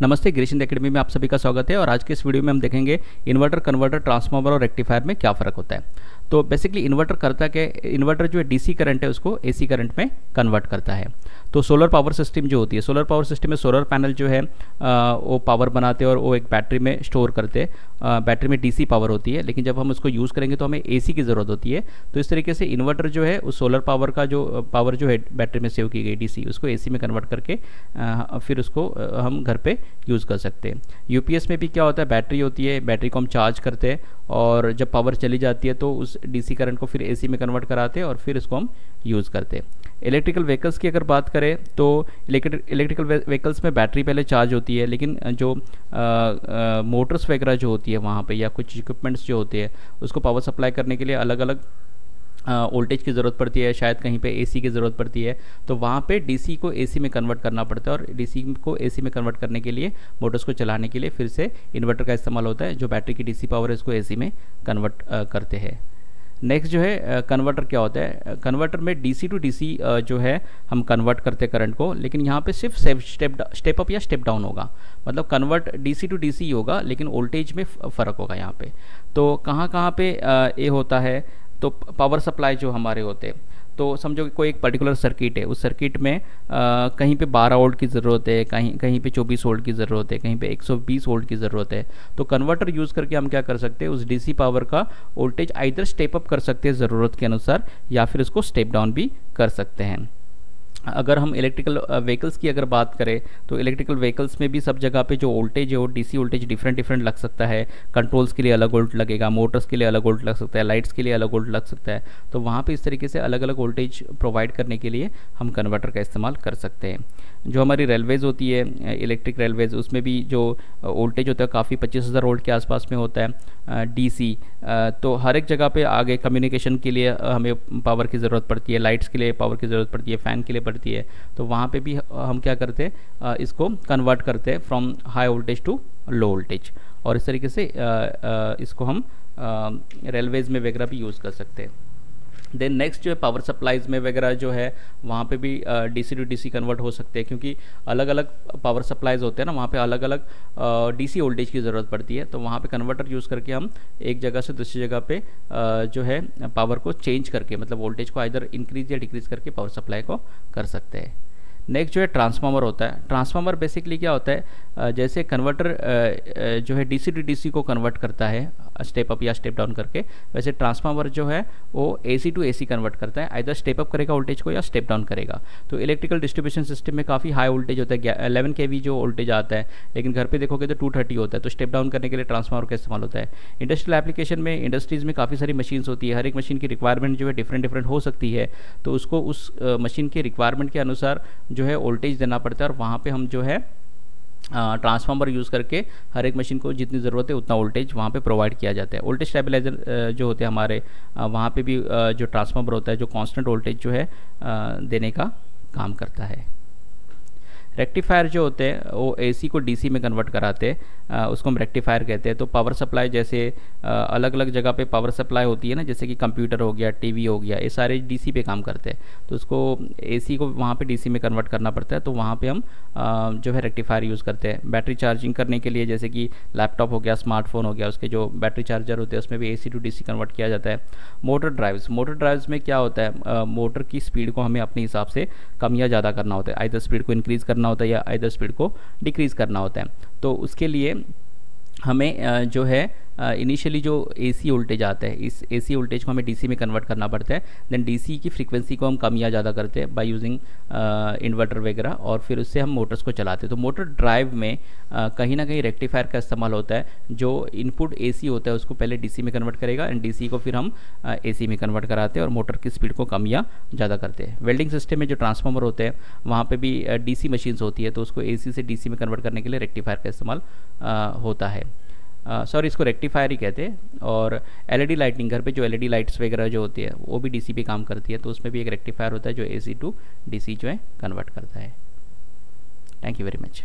नमस्ते, Grecian academy में आप सभी का स्वागत है। और आज के इस वीडियो में हम देखेंगे इन्वर्टर, कन्वर्टर, ट्रांसफार्मर और रेक्टिफायर में क्या फ़र्क होता है। तो बेसिकली इन्वर्टर करता क्या है, इन्वर्टर जो है डीसी करंट है उसको एसी करंट में कन्वर्ट करता है। तो सोलर पावर सिस्टम जो होती है, सोलर पावर सिस्टम में सोलर पैनल जो है वो पावर बनाते हैं और वो एक बैटरी में स्टोर करते हैं। बैटरी में डीसी पावर होती है, लेकिन जब हम उसको यूज़ करेंगे तो हमें एसी की ज़रूरत होती है। तो इस तरीके से इन्वर्टर जो है उस सोलर पावर का जो पावर जो है बैटरी में सेव की गई डीसी, उसको एसी में कन्वर्ट करके फिर उसको हम घर पे यूज़ कर सकते हैं। यूपीएस में भी क्या होता है, बैटरी होती है, बैटरी को हम चार्ज करते हैं और जब पावर चली जाती है तो उस डीसी करंट को फिर एसी में कन्वर्ट कराते हैं और फिर इसको हम यूज़ करते हैं। इलेक्ट्रिकल व्हीकल्स की अगर बात करें तो इलेक्ट्रिकल व्हीकल्स में बैटरी पहले चार्ज होती है, लेकिन जो मोटर्स वगैरह जो होती है वहाँ पे या कुछ इक्विपमेंट्स जो होते हैं उसको पावर सप्लाई करने के लिए अलग अलग वोल्टेज की ज़रूरत पड़ती है, शायद कहीं पे एसी की ज़रूरत पड़ती है। तो वहाँ पे डीसी को एसी में कन्वर्ट करना पड़ता है और डीसी को एसी में कन्वर्ट करने के लिए मोटर्स को चलाने के लिए फिर से इन्वर्टर का इस्तेमाल होता है, जो बैटरी की डीसी पावर है उसको एसी में कन्वर्ट करते हैं। नेक्स्ट जो है कन्वर्टर क्या होता है, कन्वर्टर में डीसी टू डीसी जो है हम कन्वर्ट करते हैं करंट को, लेकिन यहाँ पे सिर्फ स्टेप अप या स्टेप डाउन होगा। मतलब कन्वर्ट डीसी टू डीसी होगा, लेकिन वोल्टेज में फ़र्क होगा यहाँ पे। तो कहाँ कहाँ पे ये होता है, तो पावर सप्लाई जो हमारे होते हैं, तो समझो कि कोई एक पर्टिकुलर सर्किट है, उस सर्किट में कहीं पे 12 वोल्ट की ज़रूरत है, कहीं पे 24 वोल्ट की ज़रूरत है, कहीं पे 120 वोल्ट की ज़रूरत है। तो कन्वर्टर यूज़ करके हम क्या कर सकते हैं, उस डीसी पावर का वोल्टेज आइदर स्टेप अप कर सकते हैं ज़रूरत के अनुसार या फिर उसको स्टेप डाउन भी कर सकते हैं। अगर हम इलेक्ट्रिकल व्हीकल्स की अगर बात करें तो इलेक्ट्रिकल व्हीकल्स में भी सब जगह पे जो वोल्टेज है वो डीसी वोल्टेज डिफरेंट लग सकता है। कंट्रोल्स के लिए अलग वोल्ट लगेगा, मोटर्स के लिए अलग वोल्ट लग सकता है, लाइट्स के लिए अलग वोल्ट लग सकता है। तो वहाँ पे इस तरीके से अलग अलग वोल्टेज प्रोवाइड करने के लिए हम कन्वर्टर का इस्तेमाल कर सकते हैं। जो हमारी रेलवेज़ होती है, इलेक्ट्रिक रेलवेज़, उसमें भी जो वोल्टेज होता है काफ़ी 25,000 वोल्ट के आसपास में होता है डीसी। तो हर एक जगह पे आगे कम्युनिकेशन के लिए हमें पावर की ज़रूरत पड़ती है, लाइट्स के लिए पावर की ज़रूरत पड़ती है, फ़ैन के लिए पड़ती है। तो वहाँ पे भी हम क्या करते हैं, इसको कन्वर्ट करते हैं from high voltage to low voltage, और इस तरीके से इसको हम रेलवेज़ में वगैरह भी यूज़ कर सकते हैं। देन नेक्स्ट जो है पावर सप्लाईज़ में वगैरह जो है वहाँ पे भी डीसी टू डीसी कन्वर्ट हो सकते हैं, क्योंकि अलग अलग पावर सप्लाईज होते हैं ना, वहाँ पे अलग अलग डीसी वोल्टेज की ज़रूरत पड़ती है। तो वहाँ पे कन्वर्टर यूज़ करके हम एक जगह से दूसरी जगह पे जो है पावर को चेंज करके, मतलब वोल्टेज को आइदर इंक्रीज या डिक्रीज़ करके पावर सप्लाई को कर सकते हैं। नेक्स्ट जो है ट्रांसफार्मर होता है। ट्रांसफार्मर बेसिकली क्या होता है, जैसे कन्वर्टर जो है डीसी टू डीसी को कन्वर्ट करता है स्टेप अप या स्टेप डाउन करके, वैसे ट्रांसफार्मर जो है वो एसी टू एसी कन्वर्ट करता है, आइदर स्टेप अप करेगा वोल्टेज को या स्टेप डाउन करेगा। तो इलेक्ट्रिकल डिस्ट्रीब्यूशन सिस्टम में काफ़ी हाई वोल्टेज होता है, 11 kV जो वोल्टेज आता है, लेकिन घर पे देखोगे तो 230 होता है। तो स्टेप डाउन करने के लिए ट्रांसफार्मर का इस्तेमाल होता है। इंडस्ट्रियल एप्लीकेशन में, इंडस्ट्रीज़ में काफ़ी सारी मशीन्स होती है, हर एक मशीन की रिक्वायरमेंट जो है डिफरेंट हो सकती है। तो उसको उस मशीन के रिक्वायरमेंट के अनुसार जो है वोल्टेज देना पड़ता है, और वहाँ पे हम जो है ट्रांसफार्मर यूज़ करके हर एक मशीन को जितनी ज़रूरत है उतना वोल्टेज वहाँ पे प्रोवाइड किया जाता है। वोल्टेज स्टेबलाइजर जो होते हैं हमारे, वहाँ पे भी जो ट्रांसफार्मर होता है जो कांस्टेंट वोल्टेज जो है देने का काम करता है। रेक्टिफायर जो होते हैं वो एसी को डीसी में कन्वर्ट कराते हैं, उसको हम रेक्टिफायर कहते हैं। तो पावर सप्लाई जैसे अलग अलग जगह पे पावर सप्लाई होती है ना, जैसे कि कंप्यूटर हो गया, टीवी हो गया, ये सारे डीसी पे काम करते हैं। तो उसको एसी को वहाँ पे डीसी में कन्वर्ट करना पड़ता है, तो वहाँ पे हम जो है रेक्टिफायर यूज़ करते हैं। बैटरी चार्जिंग करने के लिए, जैसे कि लैपटॉप हो गया, स्मार्टफोन हो गया, उसके जो बैटरी चार्जर होते हैं उसमें भी एसी टू डीसी कन्वर्ट किया जाता है। मोटर ड्राइव्स में क्या होता है, मोटर की स्पीड को हमें अपने हिसाब से कम या ज़्यादा करना होता है, आइदर स्पीड को इंक्रीज़ करना होता है या आइदर स्पीड को डिक्रीज़ करना होता है। तो उसके लिए हमें जो है इनिशियली जो एसी वोल्टेज आता है, इस एसी वोल्टेज को हमें डीसी में कन्वर्ट करना पड़ता है। देन डीसी की फ्रीक्वेंसी को हम कम या ज़्यादा करते हैं बाय यूजिंग इन्वर्टर वगैरह, और फिर उससे हम मोटर्स को चलाते हैं। तो मोटर ड्राइव में कहीं ना कहीं रेक्टिफायर का इस्तेमाल होता है, जो इनपुट एसी होता है उसको पहले डीसी में कन्वर्ट करेगा, एंड डीसी को फिर हम एसी में कन्वर्ट कराते हैं और मोटर की स्पीड को कम या ज़्यादा करते हैं। वेल्डिंग सिस्टम में जो ट्रांसफार्मर होते हैं वहाँ पर भी डीसी मशीन्स होती है, तो उसको एसी से डीसी में कन्वर्ट करने के लिए रेक्टिफायर का इस्तेमाल होता है। सॉरी, इसको रेक्टिफायर ही कहते हैं। और एलईडी लाइटिंग, घर पे जो एलईडी लाइट्स वगैरह जो होती है वो भी डीसी पे काम करती है, तो उसमें भी एक रेक्टिफायर होता है जो एसी टू डीसी जो है कन्वर्ट करता है। Thank you very much.